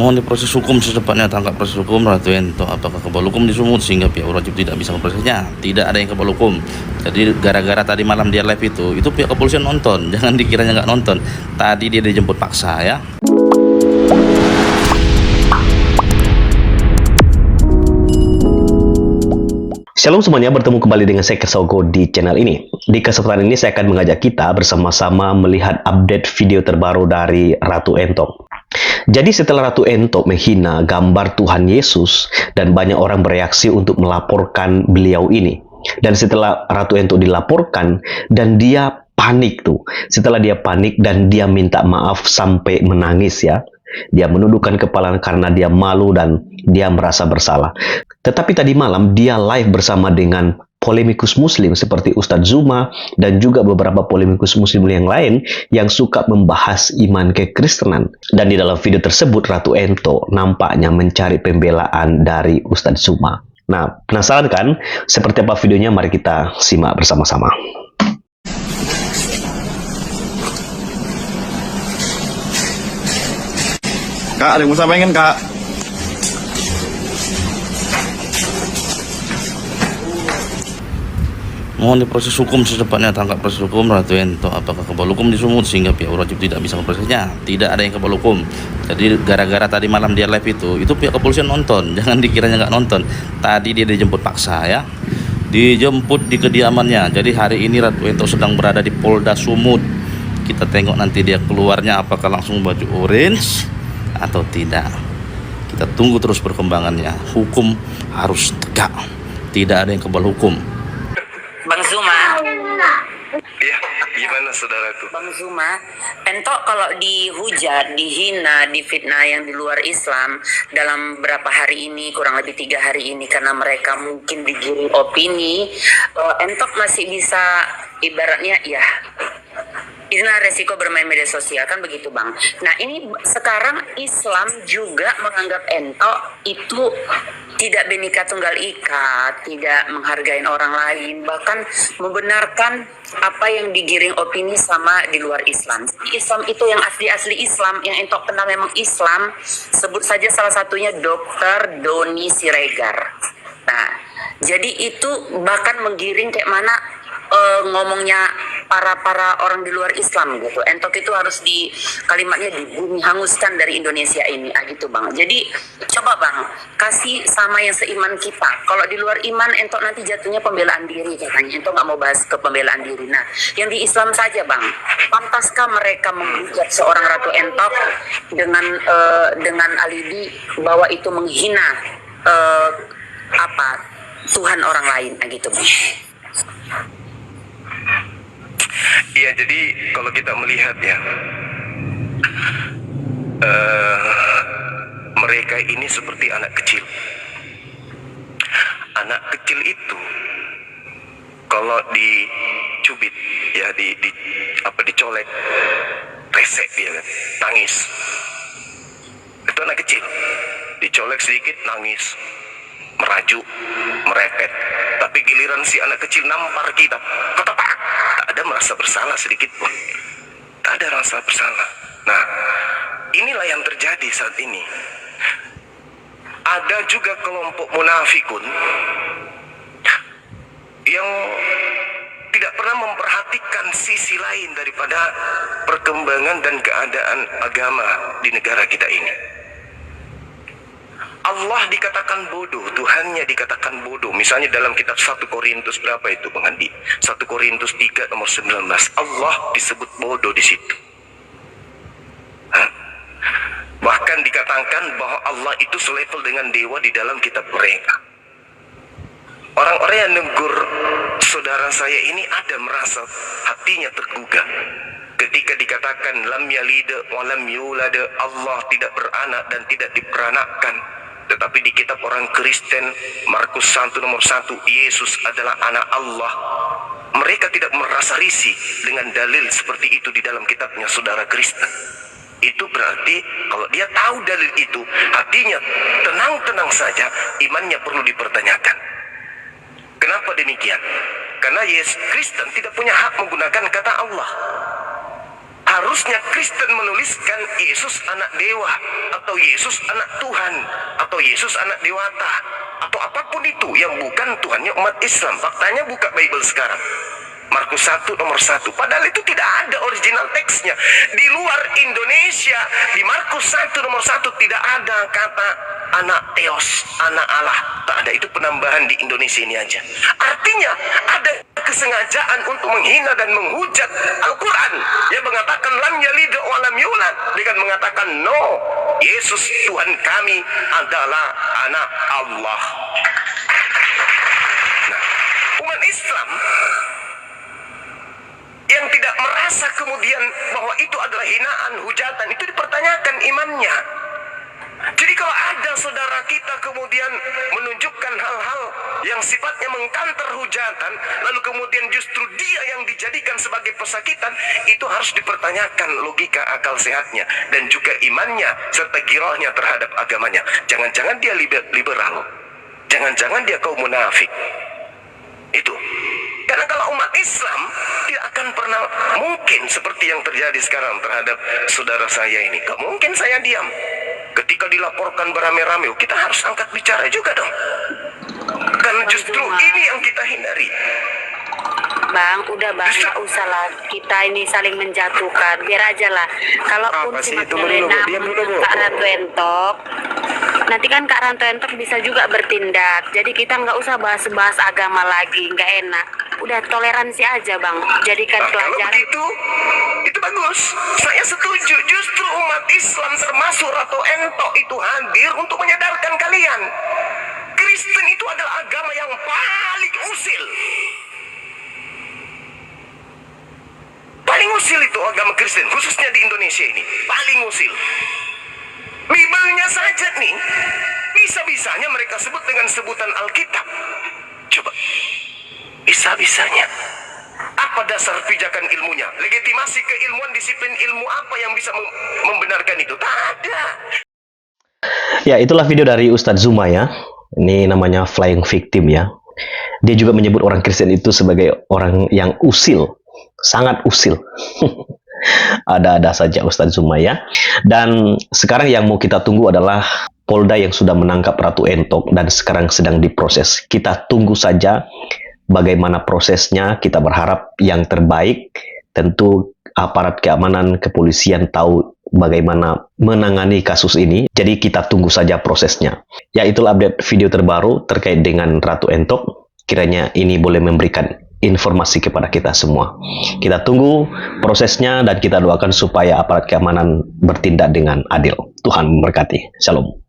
Mohon diproses hukum secepatnya, tangkap proses hukum Ratu Ento. Apakah kebal hukum disumut sehingga pihak wajib tidak bisa memprosesnya? Tidak ada yang kebal hukum. Jadi gara-gara tadi malam dia live itu pihak kepolisian nonton. Jangan dikiranya nggak nonton. Tadi dia dijemput paksa ya. Shalom semuanya, bertemu kembali dengan saya Kesogo di channel ini. Di kesempatan ini saya akan mengajak kita bersama-sama melihat update video terbaru dari Ratu Ento. Jadi setelah Ratu Ento menghina gambar Tuhan Yesus dan banyak orang bereaksi untuk melaporkan beliau ini. Dan setelah Ratu Ento dilaporkan dan dia panik tuh. Setelah dia panik dan dia minta maaf sampai menangis ya. Dia menundukkan kepala karena dia malu dan dia merasa bersalah. Tetapi tadi malam dia live bersama dengan polemikus muslim seperti Ustadz Zuma dan juga beberapa polemikus muslim yang lain yang suka membahas iman kekristenan. Dan di dalam video tersebut Ratu Ento nampaknya mencari pembelaan dari Ustadz Zuma. Nah, penasaran kan seperti apa videonya? Mari kita simak bersama-sama. Kak, ada yang mau sampaikan, Kak? Mohon diproses hukum secepatnya, tangkap proses hukum Ratu Ento. Apakah kebal hukum disumut sehingga pihak wajib tidak bisa memprosesnya? Tidak ada yang kebal hukum. Jadi gara-gara tadi malam dia live itu pihak kepolisian nonton. Jangan dikiranya nggak nonton. Tadi dia dijemput paksa ya. Dijemput di kediamannya. Jadi hari ini Ratu Ento sedang berada di Polda Sumut. Kita tengok nanti dia keluarnya apakah langsung baju orange atau tidak. Kita tunggu terus perkembangannya. Hukum harus tegak. Tidak ada yang kebal hukum. Bang Zuma. Iya, gimana saudaraku? Bang Zuma, Ento kalau dihujat, dihina, difitnah yang di luar Islam dalam berapa hari ini, kurang lebih 3 hari ini, karena mereka mungkin digiring opini, Ento masih bisa ibaratnya ya, inilah resiko bermain media sosial, kan begitu Bang. Nah ini sekarang Islam juga menganggap Ento itu tidak Bhinneka Tunggal Ika, tidak menghargai orang lain, bahkan membenarkan apa yang digiring opini sama di luar Islam. Islam itu yang asli-asli Islam, yang Ento kenal memang Islam, sebut saja salah satunya Dr. Doni Siregar. Nah, jadi itu bahkan menggiring kayak mana ngomongnya para orang di luar Islam gitu. Entok itu harus di kalimatnya dibumi hanguskan dari Indonesia ini gitu Bang. Jadi coba Bang kasih sama yang seiman kita. Kalau di luar iman Entok nanti jatuhnya pembelaan diri katanya. Entok nggak mau bahas ke pembelaan diri. Nah yang di Islam saja Bang, pantaskah mereka menghujat seorang Ratu Entok dengan alibi bahwa itu menghina Tuhan orang lain gitu Bang? Iya, jadi kalau kita melihat ya, mereka ini seperti anak kecil. Anak kecil itu kalau dicubit ya, dicolek, resek dia kan, nangis. Itu anak kecil, dicolek sedikit nangis, merajuk, merepet. Tapi giliran si anak kecil nampar kita, ketepak, tak ada merasa bersalah sedikit pun. Tak ada rasa bersalah. Nah, inilah yang terjadi saat ini. Ada juga kelompok munafikun yang tidak pernah memperhatikan sisi lain daripada perkembangan dan keadaan agama di negara kita ini. Allah dikatakan bodoh, Tuhannya dikatakan bodoh. Misalnya dalam kitab 1 Korintus berapa itu Bang Andi? 1 Korintus 3 nomor 19. Allah disebut bodoh di situ. Bahkan dikatakan bahwa Allah itu selevel dengan dewa di dalam kitab mereka. Orang-orang yang negur saudara saya ini ada merasa hatinya tergugah ketika dikatakan lam yalid wa lam yulad, Allah tidak beranak dan tidak diperanakkan. Tetapi di kitab orang Kristen Markus 1 nomor 1, Yesus adalah anak Allah. Mereka tidak merasa risih dengan dalil seperti itu di dalam kitabnya saudara Kristen. Itu berarti kalau dia tahu dalil itu, hatinya tenang-tenang saja, imannya perlu dipertanyakan. Kenapa demikian? Karena Yesus Kristen tidak punya hak menggunakan kata Allah. Seharusnya Kristen menuliskan Yesus anak dewa, atau Yesus anak Tuhan, atau Yesus anak dewata, atau apapun itu yang bukan Tuhannya umat Islam. Faktanya buka Bible sekarang, Markus 1 nomor 1. Padahal itu tidak ada original teksnya. Di luar Indonesia, di Markus 1 nomor 1 tidak ada kata anak Theos, anak Allah. Tak ada, itu penambahan di Indonesia ini aja. Artinya ada kesengajaan untuk menghina dan menghujat Al-Quran yang mengatakan lam yalid wa lam yulad, dengan mengatakan no, Yesus Tuhan kami adalah anak Allah. Nah, umat Islam yang tidak merasa kemudian bahwa itu adalah hinaan, hujatan, itu dipertanyakan imannya. Jadi kalau ada saudara kita kemudian menunjukkan hal-hal yang sifatnya mengkanter hujatan, lalu kemudian justru dia yang dijadikan sebagai pesakitan, itu harus dipertanyakan logika akal sehatnya dan juga imannya serta girohnya terhadap agamanya. Jangan-jangan dia liberal, jangan-jangan dia kaum munafik. Itu. Karena kalau umat Islam tidak akan pernah mungkin seperti yang terjadi sekarang terhadap saudara saya ini. Gak mungkin saya diam. Ketika dilaporkan beramai-ramai, kita harus angkat bicara juga dong. Karena justru ini yang kita hindari. Bang, udah bang, nggak usah lah kita ini saling menjatuhkan. Biar aja lah. Kalaupun Apa sih cuma itu? Diam dulu, Bu. Kak Ranto Entok, nanti kan Kak Ranto Entok bisa juga bertindak. Jadi kita nggak usah bahas-bahas agama lagi, nggak enak. Udah toleransi aja bang, jadikan Nah, kalau pelajaran. begitu, itu bagus. Saya setuju. Justru umat Islam termasuk Ratu Entok itu hadir untuk menyadarkan kalian. Kristen itu adalah agama yang paling usil. Paling usil itu agama Kristen, khususnya di Indonesia ini. Paling usil. Bibelnya saja nih, bisa-bisanya mereka sebut dengan sebutan Alkitab. Coba. Bisa-bisanya. Apa dasar pijakan ilmunya? Legitimasi keilmuan, disiplin ilmu apa yang bisa membenarkan itu? Tak ada. Ya, itulah video dari Ustadz Zuma ya. Ini namanya Flying Victim ya. Dia juga menyebut orang Kristen itu sebagai orang yang usil. Sangat usil. Ada-ada saja Ustadz Zuma ya. Dan sekarang yang mau kita tunggu adalah Polda yang sudah menangkap Ratu Entok dan sekarang sedang diproses. Kita tunggu saja bagaimana prosesnya. Kita berharap yang terbaik. Tentu aparat keamanan, kepolisian tahu bagaimana menangani kasus ini. Jadi kita tunggu saja prosesnya. Ya, itulah update video terbaru terkait dengan Ratu Entok. Kiranya ini boleh memberikan informasi kepada kita semua. Kita tunggu prosesnya dan kita doakan supaya aparat keamanan bertindak dengan adil. Tuhan memberkati. Shalom.